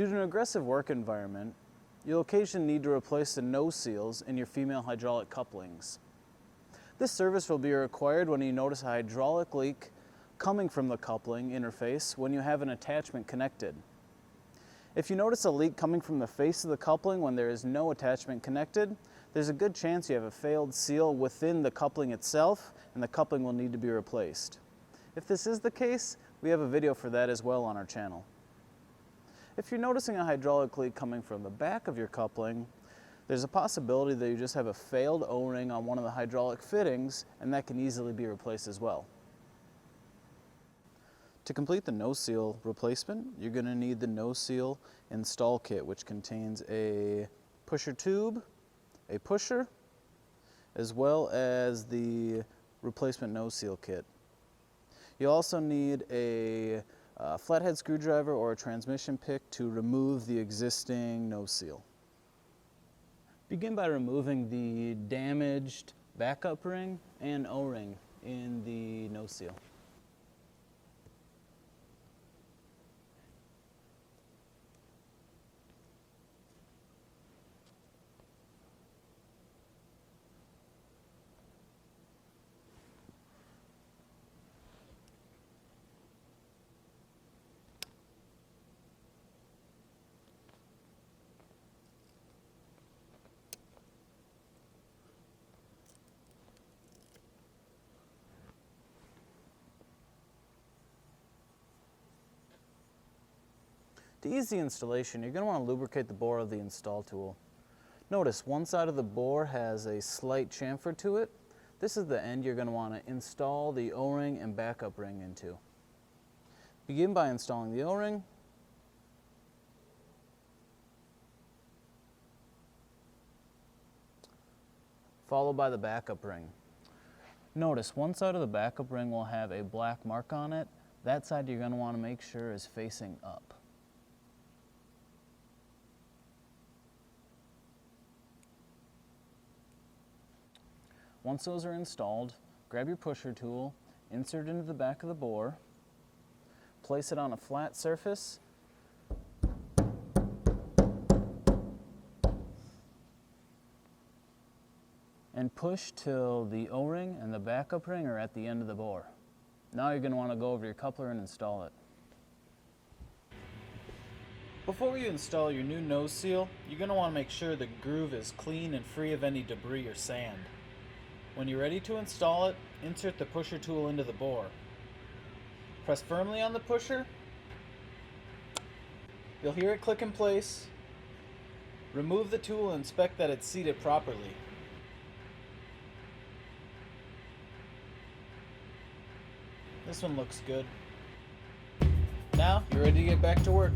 Due to an aggressive work environment, you'll occasionally need to replace the nose seals in your female hydraulic couplings. This service will be required when you notice a hydraulic leak coming from the coupling interface when you have an attachment connected. If you notice a leak coming from the face of the coupling when there is no attachment connected, there's a good chance you have a failed seal within the coupling itself and the coupling will need to be replaced. If this is the case, we have a video for that as well on our channel. If you're noticing a hydraulic leak coming from the back of your coupling, there's a possibility that you just have a failed O-ring on one of the hydraulic fittings, and that can easily be replaced as well. To complete the nose seal replacement, you're going to need the nose seal install kit, which contains a pusher tube, a pusher, as well as the replacement nose seal kit. You'll also need a flathead screwdriver or a transmission pick to remove the existing nose seal. Begin by removing the damaged backup ring and O-ring in the nose seal. To ease the installation, you're going to want to lubricate the bore of the install tool. Notice one side of the bore has a slight chamfer to it. This is the end you're going to want to install the O-ring and backup ring into. Begin by installing the O-ring. Followed by the backup ring. Notice one side of the backup ring will have a black mark on it. That side you're going to want to make sure is facing up. Once those are installed, grab your pusher tool, insert it into the back of the bore, place it on a flat surface, and push till the O-ring and the backup ring are at the end of the bore. Now you're going to want to go over your coupler and install it. Before you install your new nose seal, you're going to want to make sure the groove is clean and free of any debris or sand. When you're ready to install it, insert the pusher tool into the bore. Press firmly on the pusher. You'll hear it click in place. Remove the tool and inspect that it's seated properly. This one looks good. Now you're ready to get back to work.